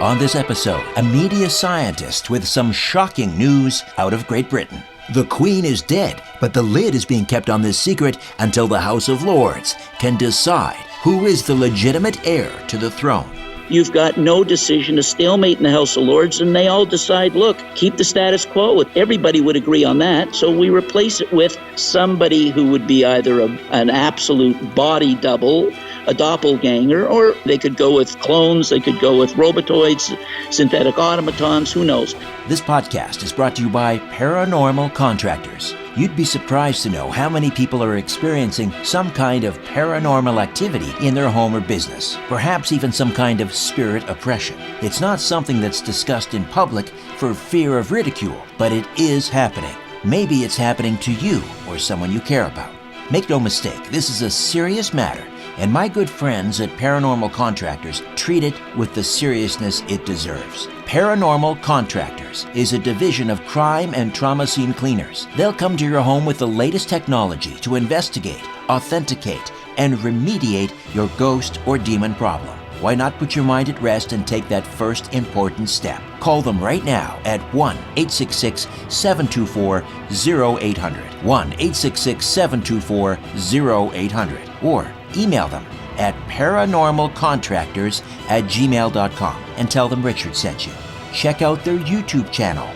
On this episode, a media scientist with some shocking news out of Great Britain. The Queen is dead, but the lid is being kept on this secret until the House of Lords can decide who is the legitimate heir to the throne. You've got no decision, a stalemate in the House of Lords, and they all decide, look, keep the status quo. Everybody would agree on that, so we replace it with somebody who would be either an absolute body double, a doppelganger, or they could go with clones, they could go with robotoids, synthetic automatons, who knows. This podcast is brought to you by Paranormal Contractors. You'd be surprised to know how many people are experiencing some kind of paranormal activity in their home or business, perhaps even some kind of spirit oppression. It's not something that's discussed in public for fear of ridicule, but it is happening. Maybe it's happening to you or someone you care about. Make no mistake, this is a serious matter, and my good friends at Paranormal Contractors treat it with the seriousness it deserves. Paranormal Contractors is a division of crime and trauma scene cleaners. They'll come to your home with the latest technology to investigate, authenticate, and remediate your ghost or demon problem. Why not put your mind at rest and take that first important step? Call them right now at 1-866-724-0800, 1-866-724-0800, or email them at paranormalcontractors@gmail.com and tell them Richard sent you. Check out their YouTube channel,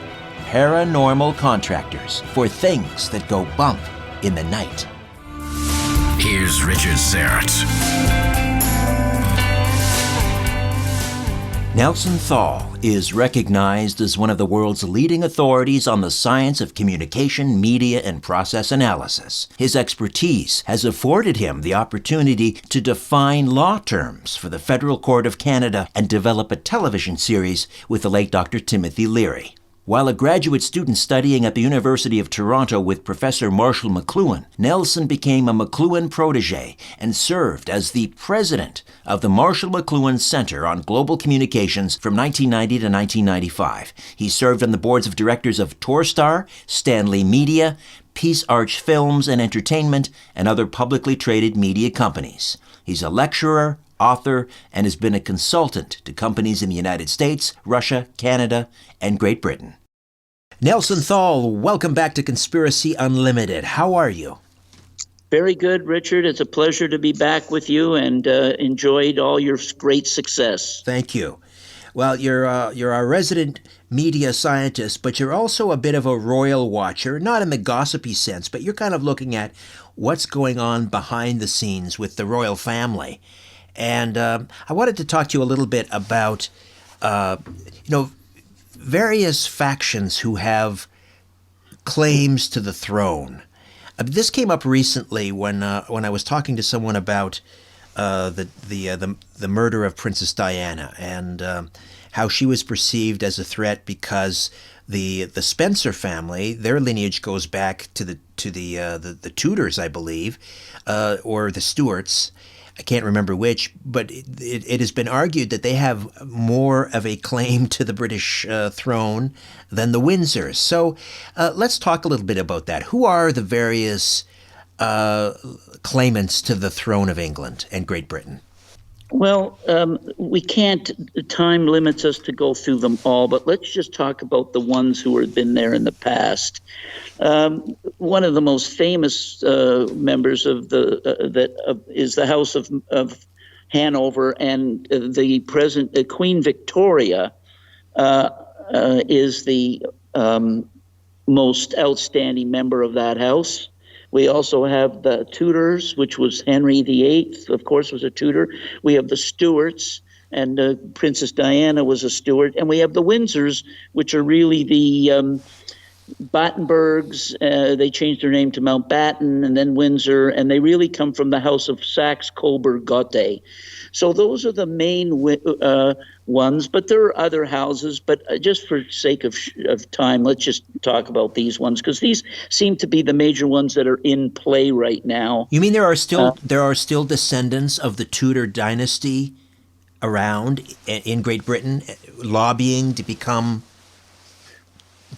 Paranormal Contractors, for things that go bump in the night. Here's Richard Serrett. Nelson Thall is recognized as one of the world's leading authorities on the science of communication, media, and process analysis. His expertise has afforded him the opportunity to define law terms for the Federal Court of Canada and develop a television series with the late Dr. Timothy Leary. While a graduate student studying at the University of Toronto with Professor Marshall McLuhan, Nelson became a McLuhan Protege and served as the president of the Marshall McLuhan Center on Global Communications from 1990 to 1995. He served on the boards of directors of Torstar, Stanley Media, Peace Arch Films and Entertainment, and other publicly traded media companies. He's a lecturer, author, and has been a consultant to companies in the United States, Russia, Canada, and Great Britain. Nelson Thall, welcome back to Conspiracy Unlimited. How are you? Very good, Richard. It's a pleasure to be back with you, and enjoyed all your great success. Thank you. Well, you're our resident media scientist, but you're also a bit of a royal watcher, not in the gossipy sense, but you're kind of looking at what's going on behind the scenes with the royal family. And I wanted to talk to you a little bit about, various factions who have claims to the throne. This came up recently when I was talking to someone about the murder of Princess Diana and how she was perceived as a threat because the Spencer family, their lineage goes back to the Tudors, I believe, or the Stuarts. I can't remember which, but it has been argued that they have more of a claim to the British throne than the Windsors. So let's talk a little bit about that. Who are the various claimants to the throne of England and Great Britain? Well, we can't, time limits us to go through them all, but let's just talk about the ones who have been there in the past. One of the most famous members of is the House of Hanover, and the present Queen Victoria is the most outstanding member of that house. We also have the Tudors, which was Henry VIII, of course, was a Tudor. We have the Stuarts, and Princess Diana was a Stuart. And we have the Windsors, which are really the Battenbergs. They changed their name to Mountbatten and then Windsor, and they really come from the House of Saxe-Coburg-Gotha. So those are the main ones, but there are other houses. But just for sake of time, let's just talk about these ones, because these seem to be the major ones that are in play right now. You mean there are still descendants of the Tudor dynasty around in Great Britain lobbying to become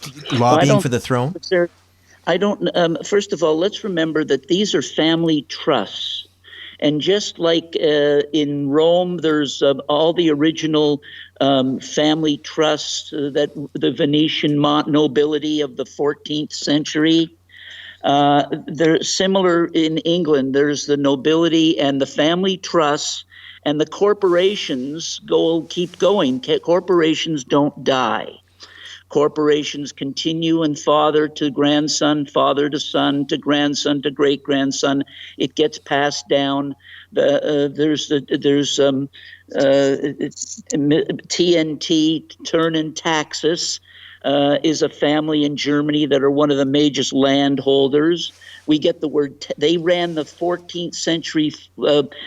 for the throne? I don't. First of all, let's remember that these are family trusts. And just like in Rome, there's all the original family trusts that the Venetian nobility of the 14th century. They're similar in England. There's the nobility and the family trusts, and the corporations keep going. Corporations don't die. Corporations continue, and father to grandson, father to son, to grandson, to great grandson. It gets passed down. There's TNT, Turn and Taxis, is a family in Germany that are one of the major landholders. We get the word, they ran the 14th century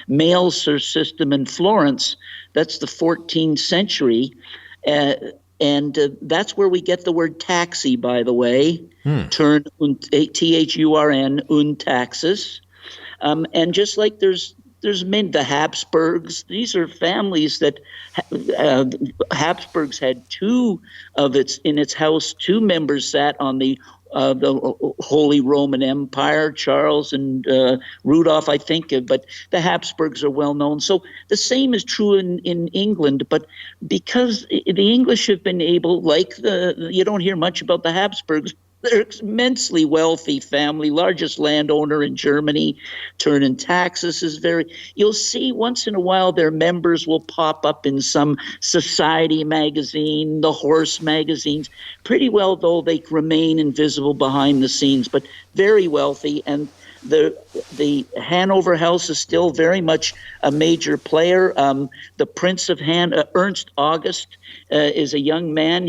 mail system in Florence. That's the 14th century. And that's where we get the word taxi, by the way. Turn, T-H-U-R-N, und Taxis. And just like there's the Habsburgs. These are families that Habsburgs had two members sat on the Holy Roman Empire, Charles and Rudolph, I think, but the Habsburgs are well known. So the same is true in England, but because the English have been able, you don't hear much about the Habsburgs. They're an immensely wealthy family, largest landowner in Germany. Turn and Taxis is you'll see once in a while their members will pop up in some society magazine, the horse magazines. Pretty well, though, they remain invisible behind the scenes, but very wealthy. And the Hanover House is still very much a major player. The Prince of Ernst August, is a young man.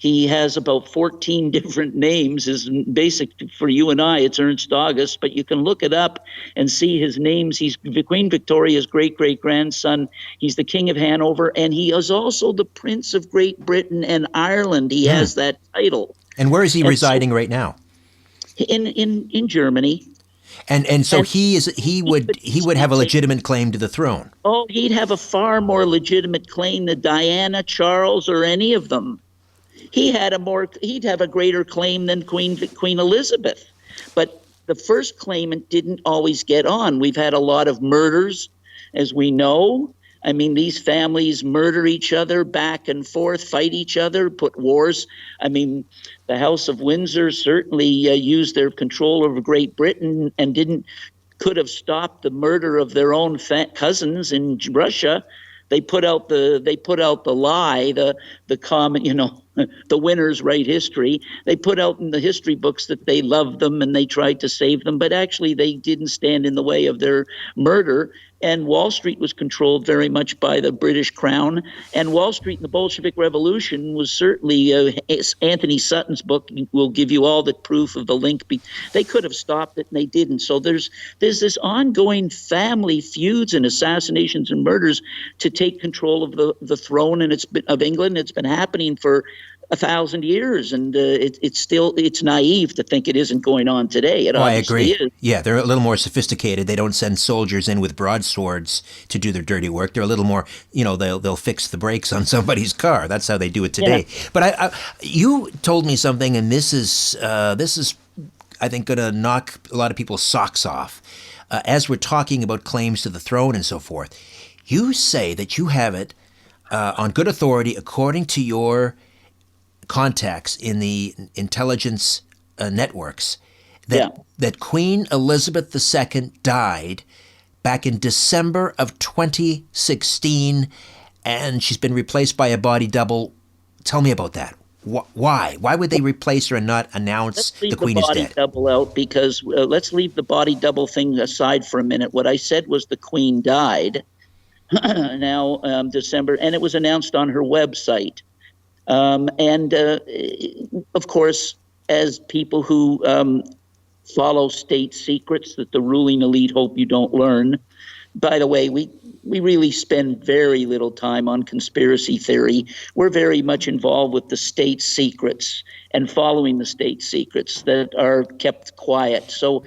He has about 14 different names. Is basic for you and I. It's Ernst August, but you can look it up and see his names. He's Queen Victoria's great-great-grandson. He's the King of Hanover, and he is also the Prince of Great Britain and Ireland. He has that title. And where is he residing right now? In Germany. And so he would have a legitimate claim to the throne. Oh, he'd have a far more legitimate claim than Diana, Charles, or any of them. He'd have a greater claim than Queen Elizabeth. But the first claimant didn't always get on. We've had a lot of murders, as we know. I mean, these families murder each other back and forth, fight each other, put wars. I mean, the House of Windsor certainly used their control over Great Britain and could have stopped the murder of their own cousins in Russia. They put out the lie, the common, the winners write history. They put out in the history books that they loved them and they tried to save them, but actually they didn't stand in the way of their murder. And Wall Street was controlled very much by the British Crown. And Wall Street and the Bolshevik Revolution was certainly, Anthony Sutton's book will give you all the proof of the link. They could have stopped it, and they didn't. So there's this ongoing family feuds and assassinations and murders to take control of the throne of England. It's been happening for 1,000 years, and it's naive to think it isn't going on today. I agree. Is. Yeah, they're a little more sophisticated. They don't send soldiers in with broadswords to do their dirty work. They're a little more, they'll fix the brakes on somebody's car. That's how they do it today. Yeah. But you told me something, and this is I think going to knock a lot of people's socks off. As we're talking about claims to the throne and so forth, you say that you have it on good authority, according to your contacts in the intelligence networks, that Queen Elizabeth II died back in December of 2016, and she's been replaced by a body double. Tell me about that. Why? Why would they replace her and not announce the Queen is dead? Let's leave the body double out, because let's leave the body double thing aside for a minute. What I said was the Queen died now, December, and it was announced on her website. And of course, as people who follow state secrets that the ruling elite hope you don't learn. By the way, we really spend very little time on conspiracy theory. We're very much involved with the state secrets and following the state secrets that are kept quiet. So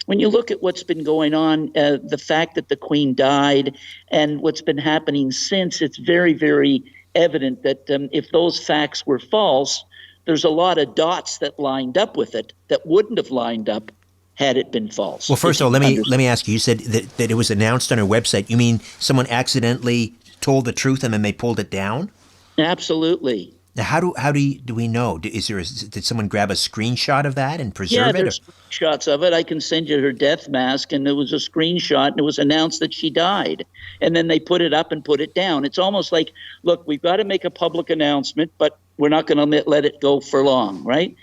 when you look at what's been going on, the fact that the Queen died and what's been happening since, it's very, very evident that if those facts were false, there's a lot of dots that lined up with it that wouldn't have lined up had it been false. Well, first of all, let me ask you. You said that it was announced on her website. You mean someone accidentally told the truth and then they pulled it down? Absolutely. Now, do we know? Did someone grab a screenshot of that and preserve Yeah, it? there's screenshots of it. I can send you her death mask, and there was a screenshot, and it was announced that she died. And then they put it up and put it down. It's almost like, look, we've got to make a public announcement, but we're not going to let it go for long, right?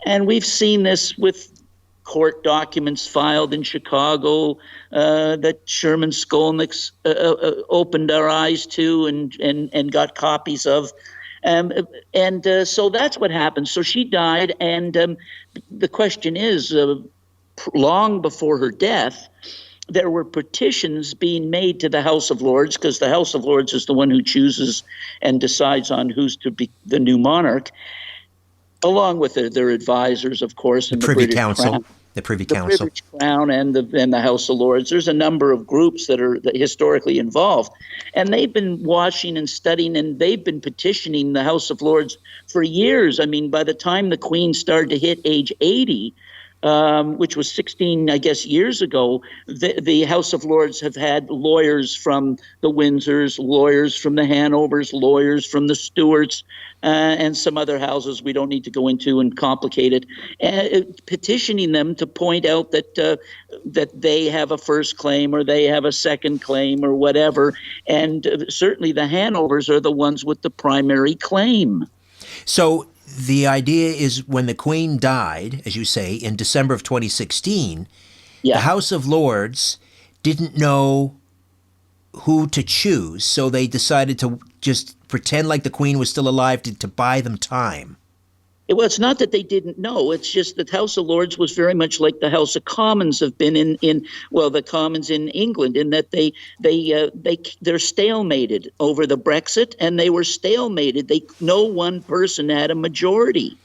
And we've seen this with court documents filed in Chicago that Sherman Skolnick's opened our eyes to and got copies of. So that's what happened. So she died, and the question is, long before her death, there were petitions being made to the House of Lords, because the House of Lords is the one who chooses and decides on who's to be the new monarch, along with their advisors, of course, and the Privy British Council. Crown. The Privy Council. The British Crown and the House of Lords. There's a number of groups that are historically involved. And they've been watching and studying, and they've been petitioning the House of Lords for years. I mean, by the time the Queen started to hit age 80, which was 16, I guess, years ago, the House of Lords have had lawyers from the Windsors, lawyers from the Hanovers, lawyers from the Stuarts, and some other houses we don't need to go into and complicate it, petitioning them to point out that they have a first claim or they have a second claim or whatever. And certainly the Hanovers are the ones with the primary claim. So the idea is when the Queen died, as you say, in December of 2016, the House of Lords didn't know who to choose, so they decided to just pretend like the Queen was still alive to buy them time. Well, it's not that they didn't know. It's just that House of Lords was very much like the House of Commons have been in the Commons in England, in that they're stalemated over the Brexit, and they were stalemated. No one person had a majority.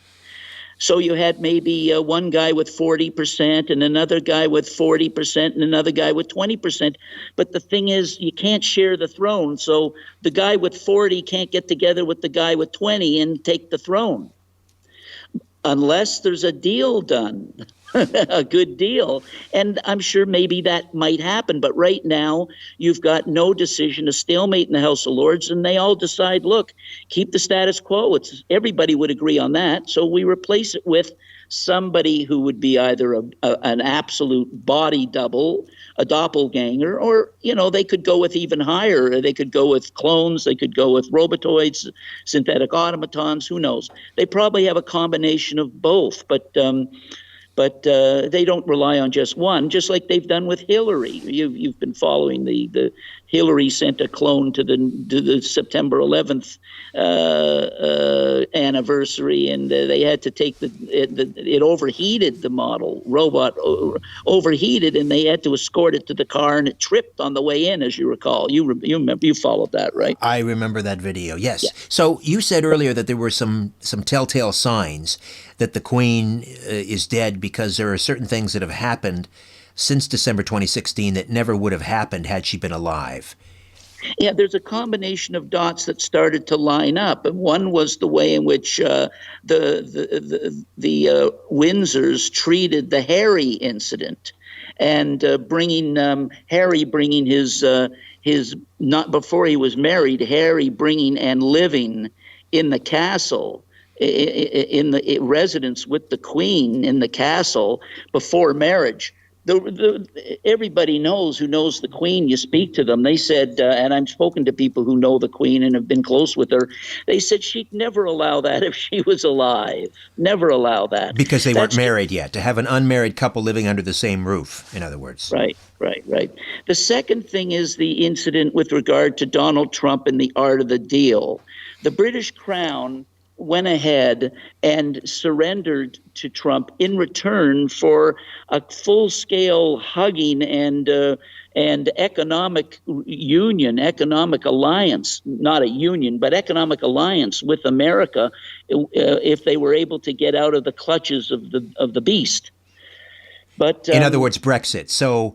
So you had maybe one guy with 40% and another guy with 40% and another guy with 20%. But the thing is, you can't share the throne. So the guy with 40 can't get together with the guy with 20 and take the throne, unless there's a deal done, a good deal. And I'm sure maybe that might happen. But right now, you've got no decision, a stalemate in the House of Lords, and they all decide, look, keep the status quo. Everybody would agree on that. So we replace it with somebody who would be either an absolute body double, a doppelganger, or, they could go with even higher. They could go with clones. They could go with robotoids, synthetic automatons. Who knows? They probably have a combination of both, but they don't rely on just one, just like they've done with Hillary. You've been following the Hillary sent a clone to the September 11th anniversary, and they had to take it overheated, the model robot overheated, and they had to escort it to the car, and it tripped on the way in, as you recall. You remember, you followed that, right? I remember that video, yes. Yeah. So you said earlier that there were some telltale signs that the Queen is dead, because there are certain things that have happened since December 2016 that never would have happened had she been alive. Yeah, there's a combination of dots that started to line up. And one was the way in which the Windsors treated the Harry incident, and Harry bringing his not before he was married, Harry bringing and living in the castle, in the residence with the Queen in the castle before marriage. Everybody who knows the Queen, you speak to them, they said, and I've spoken to people who know the Queen and have been close with her, they said she'd never allow that if she was alive. Never allow that. Because they weren't married yet, to have an unmarried couple living under the same roof, in other words. Right. The second thing is the incident with regard to Donald Trump and the art of the deal. The British Crown went ahead and surrendered to Trump in return for a full-scale hugging and economic union, economic alliance, not a union, but economic alliance with America, if they were able to get out of the clutches of the beast. But in other words, Brexit. So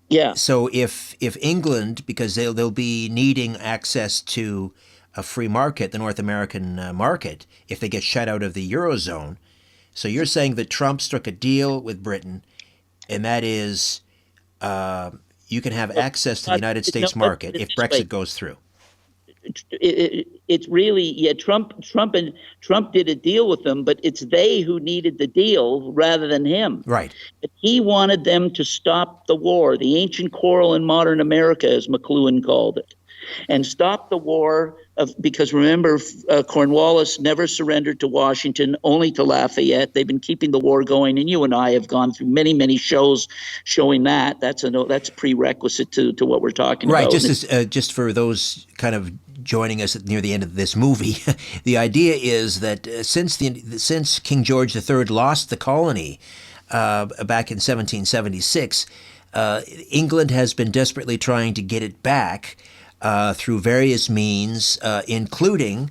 yeah. So if England, because they'll be needing access to a free market, the North American market, if they get shut out of the Eurozone. So you're saying that Trump struck a deal with Britain, and that is you can have access to the United States market if Brexit goes through. It's really Trump did a deal with them, but it's they who needed the deal rather than him. Right. But he wanted them to stop the war, the ancient quarrel in modern America, as McLuhan called it, and stop the war because remember, Cornwallis never surrendered to Washington, only to Lafayette. They've been keeping the war going, and you and I have gone through many shows showing that. That's a prerequisite to what we're talking about. Right. Just for those kind of joining us near the end of this movie, the idea is that since King George III lost the colony back in 1776, England has been desperately trying to get it back through various means, including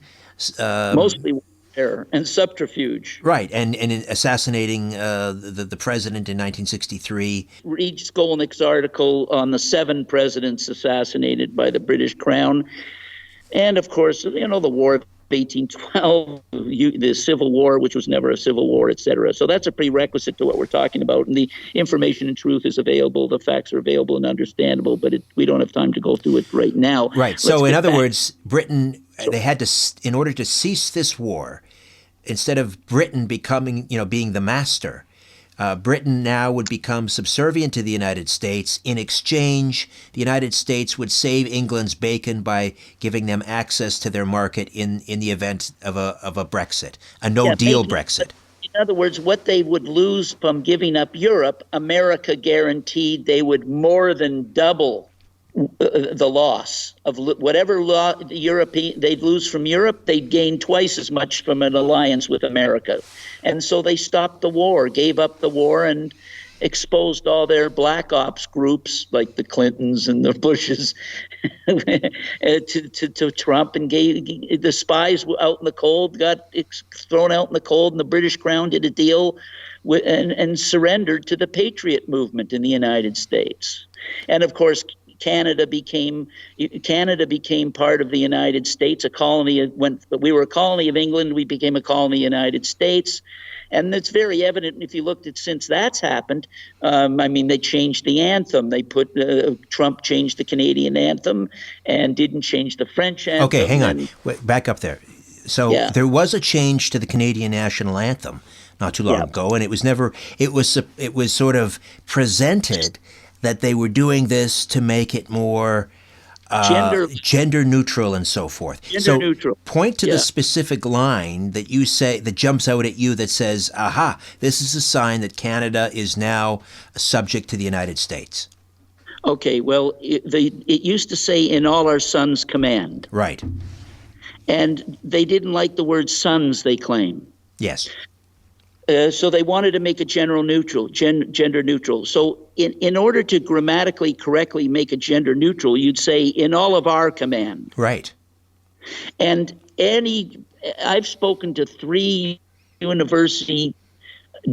mostly warfare and subterfuge. Right, and in assassinating the president in 1963. Read Skolnick's article on the 7 presidents assassinated by the British Crown. And of course, the War of 1812, the Civil War, which was never a civil war, etc. So that's a prerequisite to what we're talking about. And the information and truth is available. The facts are available and understandable, but we don't have time to go through it right now. Right. So in other words, Britain, they had to, in order to cease this war, instead of Britain becoming, being the master, Britain now would become subservient to the United States. In exchange, the United States would save England's bacon by giving them access to their market in the event of a Brexit, a no-deal Brexit. In other words, what they would lose from giving up Europe, America guaranteed they would more than double the loss of whatever European they'd lose from Europe. They'd gain twice as much from an alliance with America, and so they stopped the war, gave up the war, and exposed all their black ops groups like the Clintons and the Bushes to Trump, and gave the spies out in the cold, got thrown out in the cold, and the British Crown did a deal and surrendered to the Patriot movement in the United States, and of course. Canada became part of the United States, a colony. We were a colony of England, we became a colony of the United States. And it's very evident if you looked at since that's happened. They changed the anthem. They put Trump changed the Canadian anthem and didn't change the French anthem. Okay, hang on. Wait, back up there. So there was a change to the Canadian national anthem not too long ago, and it was sort of presented that they were doing this to make it more gender neutral and so forth. Neutral. Point to the specific line that you say that jumps out at you that says, "Aha! This is a sign that Canada is now subject to the United States." Okay. Well, it used to say, "In all our sons' command." Right. And they didn't like the word "sons." They claim. Yes. So they wanted to make it gender neutral. So in order to grammatically correctly make it gender neutral, you'd say "in all of our command." Right. And I've spoken to 3 university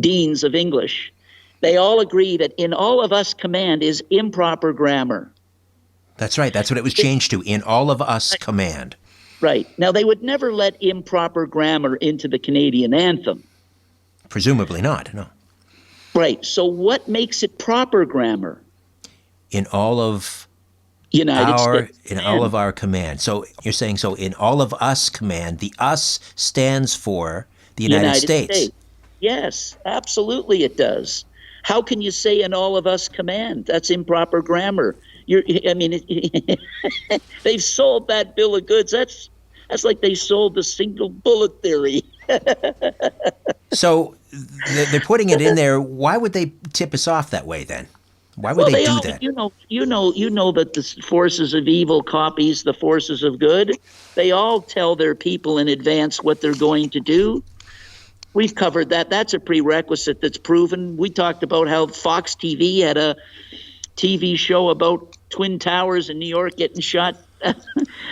deans of English. They all agree that "in all of us command" is improper grammar. That's right. That's what it was changed to. "In all of us command." Right. Now, they would never let improper grammar into the Canadian anthem. Presumably not, no. Right. So what makes it proper grammar? In all of all of our command. So you're saying in all of us command, the us stands for the United States. Yes, absolutely it does. How can you say "in all of us command"? That's improper grammar. They've sold that bill of goods. That's like they sold the single bullet theory. So they're putting it in there. Why would they tip us off that way then? Why would they do that? You know that the forces of evil copies the forces of good. They all tell their people in advance what they're going to do. We've covered that. That's a prerequisite that's proven. We talked about how Fox TV had a TV show about Twin Towers in New York getting shot.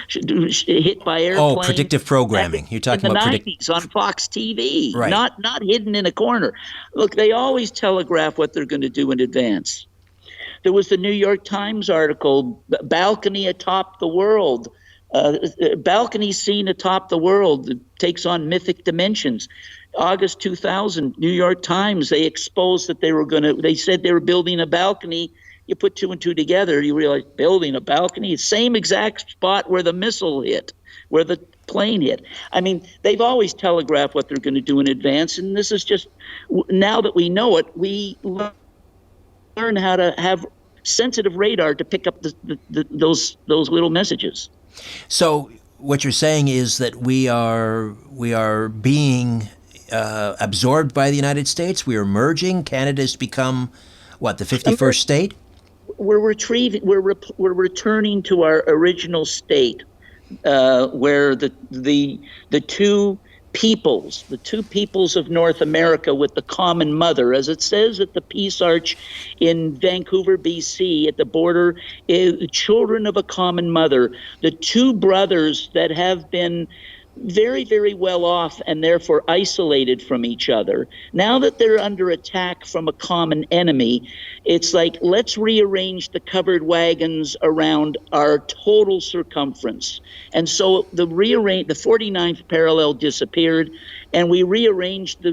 Hit by airplanes. Oh, predictive programming. You're talking about the 90s on Fox TV, right. Not hidden in a corner. Look, they always telegraph what they're going to do in advance. There was the New York Times article, "Balcony Atop the World." Balcony seen atop the world takes on mythic dimensions. August 2000, New York Times, they exposed that they said they were building a balcony. You put two and two together, you realize building a balcony, same exact spot where the missile hit, where the plane hit. I mean, they've always telegraphed what they're going to do in advance, and this is just, now that we know it, we learn how to have sensitive radar to pick up those little messages. So what you're saying is that we are being absorbed by the United States. We are merging. Canada's become what, the 51st state? We're returning to our original state, where the two peoples of North America with the common mother, as it says at the Peace Arch in Vancouver, BC, at the border, children of a common mother, the two brothers that have been very, very well off and therefore isolated from each other. Now that they're under attack from a common enemy, it's like, let's rearrange the covered wagons around our total circumference. And so the 49th parallel disappeared, and we rearranged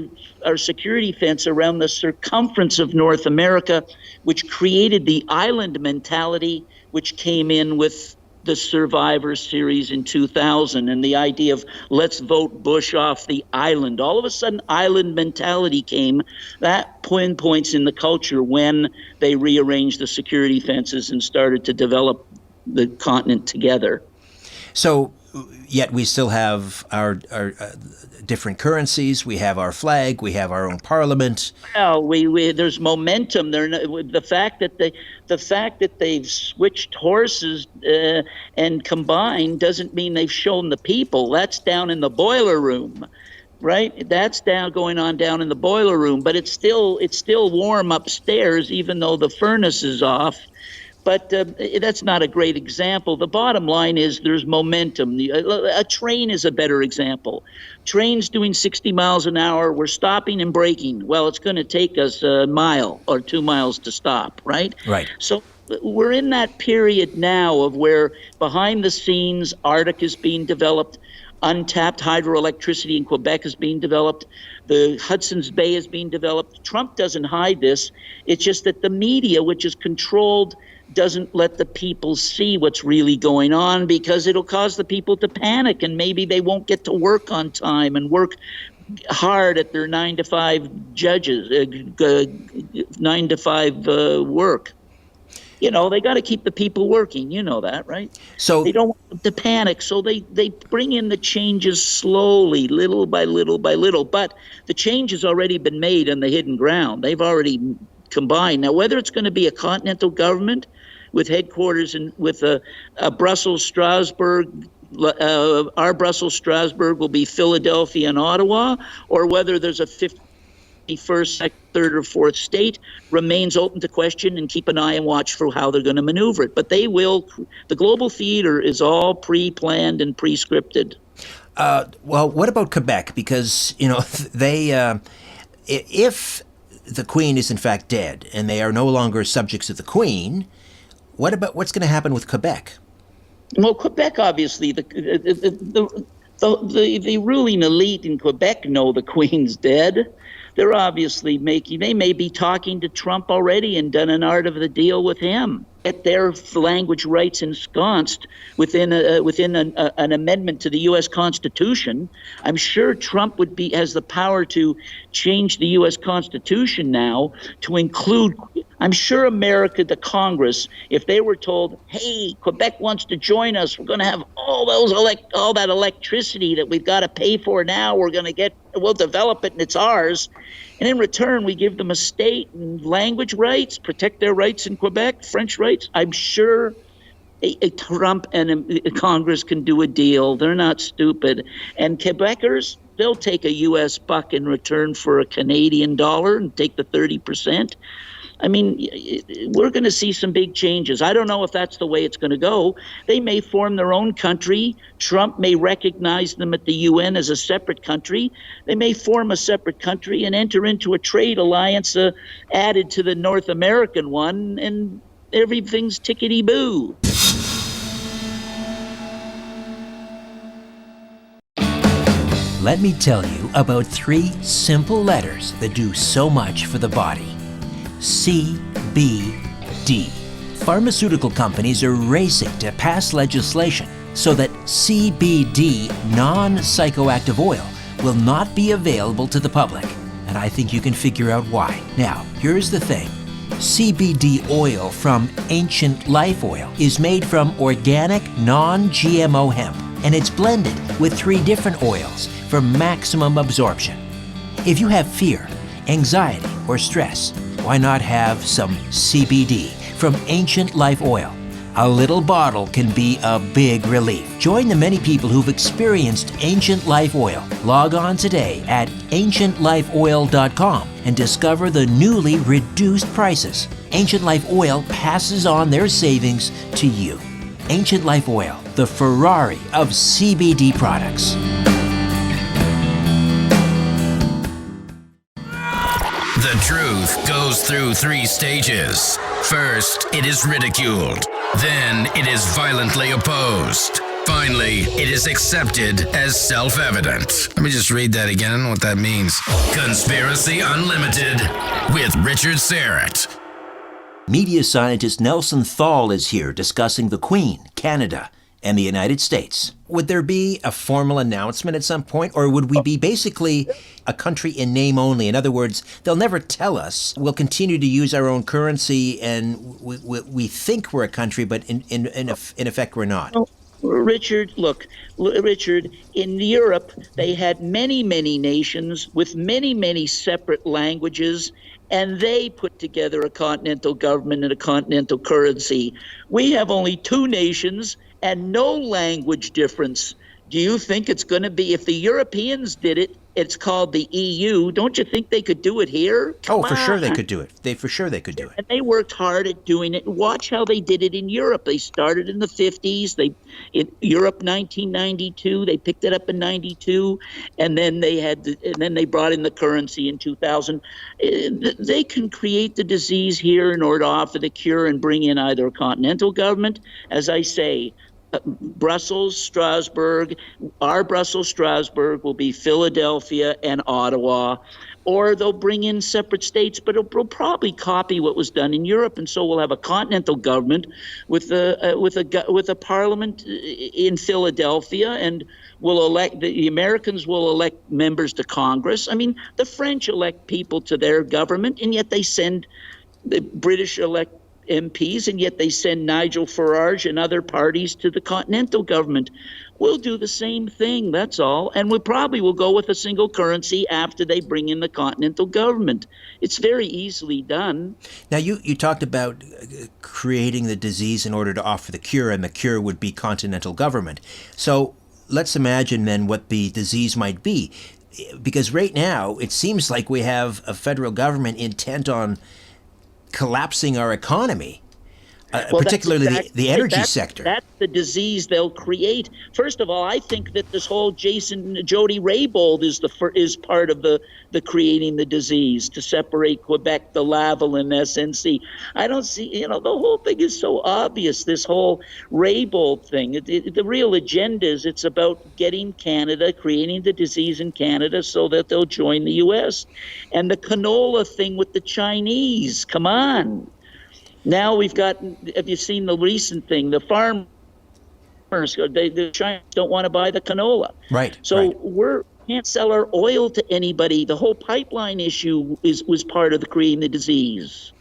our security fence around the circumference of North America, which created the island mentality, which came in with the Survivor series in 2000 and the idea of let's vote Bush off the island. All of a sudden, island mentality came. That pinpoints in the culture when they rearranged the security fences and started to develop the continent together. So, yet we still have our different currencies. We have our flag. We have our own parliament. Well, there's momentum. The fact that they've switched horses and combined doesn't mean they've shown the people. That's down in the boiler room, right? That's going on down in the boiler room. But it's still warm upstairs, even though the furnace is off. But that's not a great example. The bottom line is there's momentum. A train is a better example. Trains doing 60 miles an hour, we're stopping and braking. Well, it's going to take us a mile or 2 miles to stop, right? Right. So we're in that period now of where behind the scenes, Arctic is being developed. Untapped hydroelectricity in Quebec is being developed. The Hudson's Bay is being developed. Trump doesn't hide this. It's just that the media, which is controlled, doesn't let the people see what's really going on, because it'll cause the people to panic, and maybe they won't get to work on time and work hard at their 9 to 5 work. You know, they got to keep the people working. You know that, right? So they don't want them to panic. So they bring in the changes slowly, little by little by little. But the change has already been made on the hidden ground. They've already combined. Now, whether it's going to be a continental government with headquarters with a Brussels, Strasbourg, our Brussels, Strasbourg will be Philadelphia and Ottawa, or whether there's a 51st, third or fourth state, remains open to question, and keep an eye and watch for how they're going to maneuver it. But they will. The global theater is all pre-planned and pre-scripted. Well, what about Quebec? Because, you know, they, if the Queen is in fact dead and they are no longer subjects of the Queen, what's going to happen with Quebec? Well, Quebec, obviously, the ruling elite in Quebec know the Queen's dead. They're obviously they may be talking to Trump already and done an art of the deal with him. Get their language rights ensconced within an amendment to the U.S. Constitution. I'm sure Trump has the power to change the U.S. Constitution now to include. I'm sure America, the Congress, if they were told, "Hey, Quebec wants to join us. We're going to have all that electricity that we've got to pay for now. We'll develop it and it's ours." And in return, we give them a state and language rights, protect their rights in Quebec, French rights. I'm sure Trump and Congress can do a deal. They're not stupid. And Quebecers, they'll take a U.S. buck in return for a Canadian dollar and take the 30%. I mean, we're going to see some big changes. I don't know if that's the way it's going to go. They may form their own country. Trump may recognize them at the UN as a separate country. They may form a separate country and enter into a trade alliance added to the North American one, and everything's tickety-boo. Let me tell you about 3 simple letters that do so much for the body. CBD. Pharmaceutical companies are racing to pass legislation so that CBD non-psychoactive oil will not be available to the public. And I think you can figure out why. Now, here's the thing. CBD oil from Ancient Life Oil is made from organic, non-GMO hemp, and it's blended with 3 different oils for maximum absorption. If you have fear, anxiety, or stress, why not have some CBD from Ancient Life Oil? A little bottle can be a big relief. Join the many people who've experienced Ancient Life Oil. Log on today at ancientlifeoil.com and discover the newly reduced prices. Ancient Life Oil passes on their savings to you. Ancient Life Oil, the Ferrari of CBD products. The truth goes through 3 stages. First, it is ridiculed. Then, it is violently opposed. Finally, it is accepted as self-evident. Let me just read that again. I don't know what that means. Conspiracy Unlimited with Richard Serrett. Media scientist Nelson Thall is here discussing the Queen, Canada, and the United States. Would there be a formal announcement at some point, or would we be basically a country in name only? In other words, they'll never tell us. We'll continue to use our own currency, and we think we're a country, but in effect, we're not. Richard, look, Richard, in Europe, they had many, many nations with many, many separate languages, and they put together a continental government and a continental currency. We have only 2 nations and no language difference. Do you think it's going to be, if the Europeans did it, it's called the EU. Don't you think they could do it here? Come for sure they could do it. They could do it. And they worked hard at doing it. Watch how they did it in Europe. They started in the 50s. In Europe 1992, they picked it up in 92, and then they brought in the currency in 2000. They can create the disease here in order to offer the cure and bring in either a continental government, as I say, Brussels, Strasbourg. Our Brussels, Strasbourg will be Philadelphia and Ottawa, or they'll bring in separate states, but it'll probably copy what was done in Europe, and so we'll have a continental government with a parliament in Philadelphia, and the Americans will elect members to Congress. I mean, the French elect people to their government, and yet the British elect MPs, and yet they send Nigel Farage and other parties to the continental government. We'll do the same thing, that's all. And we probably will go with a single currency after they bring in the continental government. It's very easily done. Now, you talked about creating the disease in order to offer the cure, and the cure would be continental government. So let's imagine then what the disease might be. Because right now, it seems like we have a federal government intent on collapsing our economy, particularly the energy sector. That's the disease they'll create. First of all, I think that this whole Jody Raybould is part of the creating the disease to separate Quebec, the Laval, and SNC. I don't see, the whole thing is so obvious, this whole Raybould thing. The real agenda is it's about getting Canada, creating the disease in Canada so that they'll join the U.S. And the canola thing with the Chinese, come on. Now have you seen the recent thing? The farmers, the Chinese don't want to buy the canola. Right. So we can't sell our oil to anybody. The whole pipeline issue was part of the creating the disease.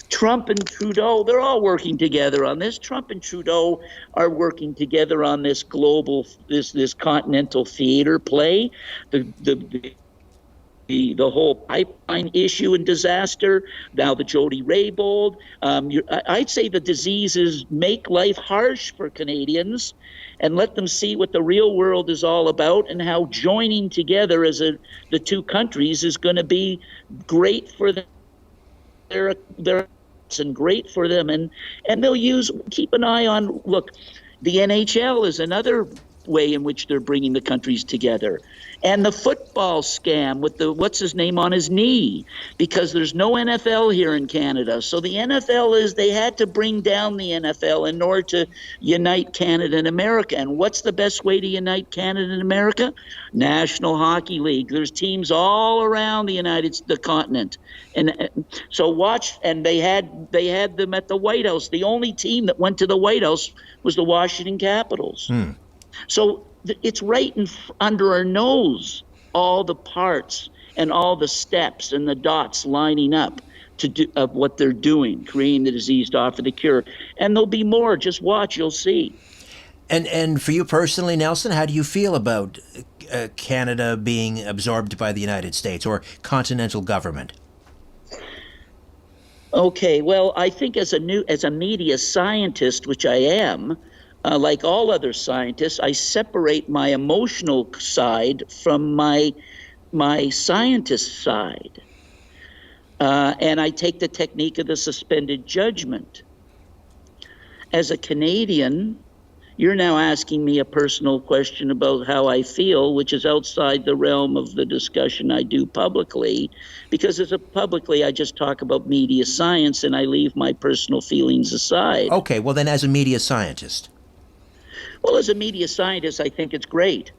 Trump and Trudeau, they're all working together on this. Trump and Trudeau are working together on this global, this continental theater play. The whole pipeline issue and disaster, now the Jody Raybould. I'd say the diseases make life harsh for Canadians and let them see what the real world is all about and how joining together as the 2 countries is going to be great for their and great for them. And they'll keep an eye on, look, the NHL is another way in which they're bringing the countries together. And the football scam with the what's his name on his knee, because there's no NFL here in Canada. So the NFL they had to bring down the NFL in order to unite Canada and America. And what's the best way to unite Canada and America? National Hockey League. There's teams all around the continent. And so watch, and they had them at the White House. The only team that went to the White House was the Washington Capitals. So it's right under our nose, all the parts and all the steps and the dots lining up of what they're doing, creating the disease to offer the cure. And there'll be more. Just watch, you'll see. And for you personally, Nelson, how do you feel about Canada being absorbed by the United States or continental government? Okay, well, I think as a media scientist, which I am, like all other scientists, I separate my emotional side from my scientist side. And I take the technique of the suspended judgment. As a Canadian, you're now asking me a personal question about how I feel, which is outside the realm of the discussion I do publicly, because publicly I just talk about media science and I leave my personal feelings aside. Okay, well then as a media scientist. Well, as a media scientist, I think it's great,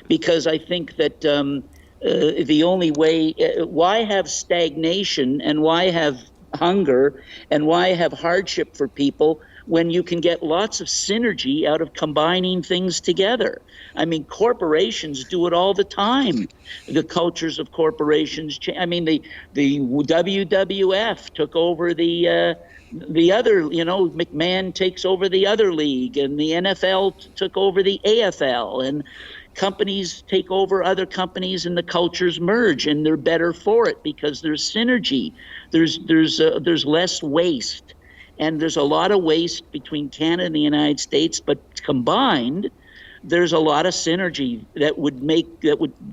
because I think that the only way, why have stagnation and why have hunger and why have hardship for people when you can get lots of synergy out of combining things together? I mean, corporations do it all the time. The cultures of corporations change. I mean, the WWF took over the other, McMahon takes over the other league, and the NFL took over the AFL, and companies take over other companies, and the cultures merge, and they're better for it because there's synergy. There's less waste, and there's a lot of waste between Canada and the United States, but combined, there's a lot of synergy that would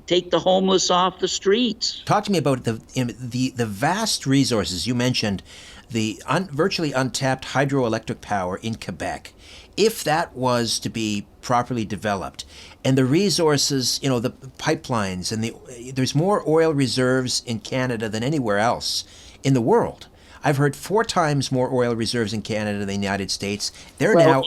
take the homeless off the streets. Talk to me about the vast resources you mentioned. The virtually untapped hydroelectric power in Quebec, if that was to be properly developed, and the resources, the pipelines, and there's more oil reserves in Canada than anywhere else in the world. I've heard 4 times more oil reserves in Canada than the United States. I'm not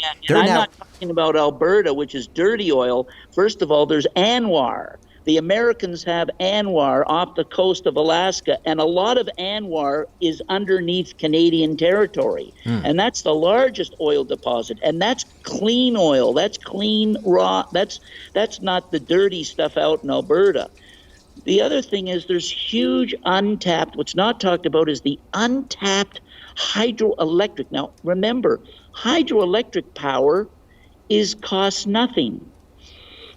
talking about Alberta, which is dirty oil. First of all, there's ANWR. The Americans have ANWR off the coast of Alaska, and a lot of ANWR is underneath Canadian territory. And that's the largest oil deposit, and that's clean oil. That's clean, raw. That's not the dirty stuff out in Alberta. The other thing is there's huge untapped, what's not talked about is the untapped hydroelectric. Now, remember, hydroelectric power costs nothing.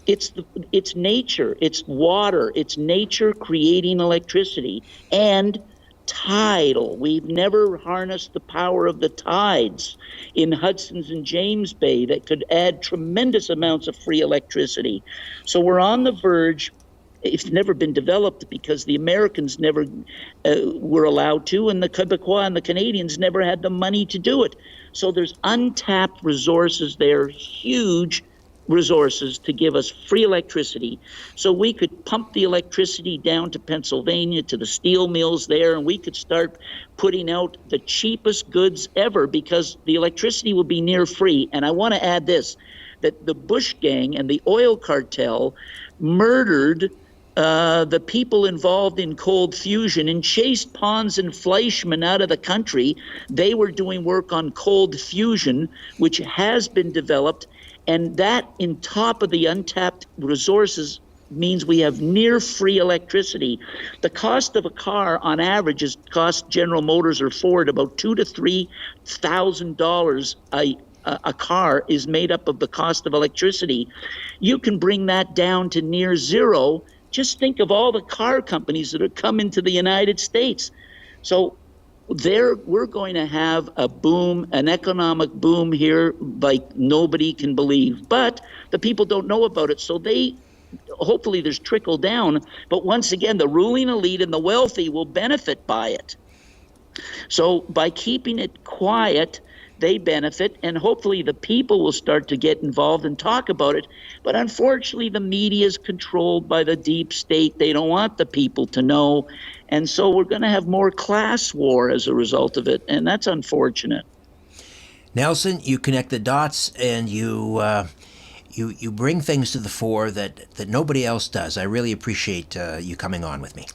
It's nature, it's water, it's nature creating electricity, and tidal. We've never harnessed the power of the tides in Hudson's and James Bay that could add tremendous amounts of free electricity. So we're on the verge. It's never been developed because the Americans never were allowed to, and the Quebecois and the Canadians never had the money to do it. So there's untapped resources there, huge resources to give us free electricity, so we could pump the electricity down to Pennsylvania, to the steel mills there, and we could start putting out the cheapest goods ever, because the electricity will be near free. And I want to add this, that the Bush gang and the oil cartel murdered the people involved in cold fusion and chased Pons and Fleischmann out of the country. They were doing work on cold fusion, which has been developed. And that, in top of the untapped resources, means we have near free electricity. The cost of a car, on average, cost General Motors or Ford about $2,000 to $3,000. A car is made up of the cost of electricity. You can bring that down to near zero. Just think of all the car companies that have come into the United States. So we're going to have a boom, an economic boom here like nobody can believe. But the people don't know about it, so hopefully there's trickle down. But once again, the ruling elite and the wealthy will benefit by it. So by keeping it quiet, they benefit, and hopefully the people will start to get involved and talk about it. But unfortunately, the media is controlled by the deep state. They don't want the people to know. And so we're going to have more class war as a result of it, and that's unfortunate. Nelson, you connect the dots, and you bring things to the fore that nobody else does. I really appreciate you coming on with me.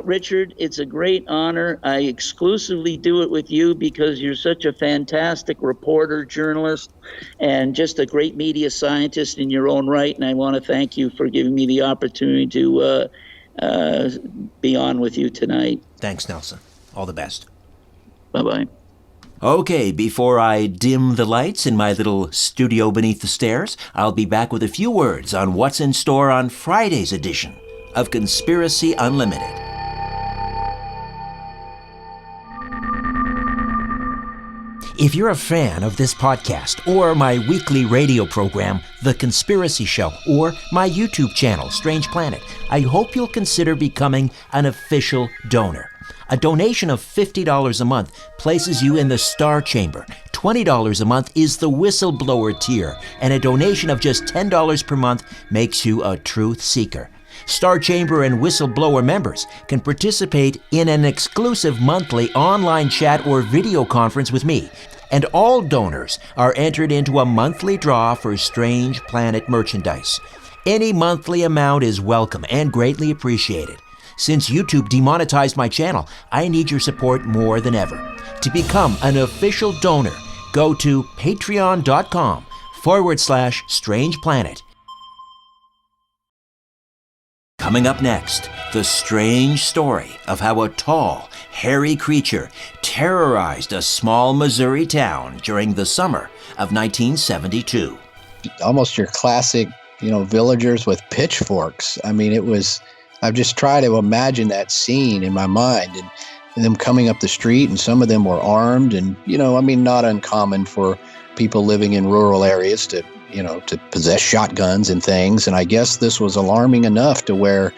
Richard, it's a great honor. I exclusively do it with you because you're such a fantastic reporter, journalist, and just a great media scientist in your own right. And I want to thank you for giving me the opportunity to be on with you tonight. Thanks, Nelson. All the best. Bye-bye. Okay, before I dim the lights in my little studio beneath the stairs, I'll be back with a few words on what's in store on Friday's edition of Conspiracy Unlimited. If you're a fan of this podcast, or my weekly radio program, The Conspiracy Show, or my YouTube channel, Strange Planet, I hope you'll consider becoming an official donor. A donation of $50 a month places you in the Star Chamber. $20 a month is the Whistleblower tier, and a donation of just $10 per month makes you a truth seeker. Star Chamber and Whistleblower members can participate in an exclusive monthly online chat or video conference with me, and all donors are entered into a monthly draw for Strange Planet merchandise. Any monthly amount is welcome and greatly appreciated. Since YouTube demonetized my channel, I need your support more than ever. To become an official donor, go to patreon.com/Strange Planet. Coming up next, the strange story of how a tall, hairy creature terrorized a small Missouri town during the summer of 1972. Almost your classic, villagers with pitchforks. I mean, I've just tried to imagine that scene in my mind, and them coming up the street, and some of them were armed, and, not uncommon for people living in rural areas to possess shotguns and things. And I guess this was alarming enough to where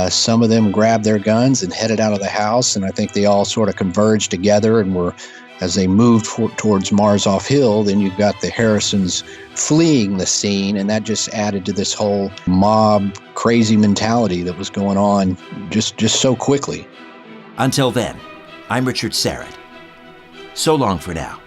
some of them grabbed their guns and headed out of the house. And I think they all sort of converged together and as they moved towards Marzoff Hill, then you've got the Harrisons fleeing the scene. And that just added to this whole mob crazy mentality that was going on just so quickly. Until then, I'm Richard Serrett. So long for now.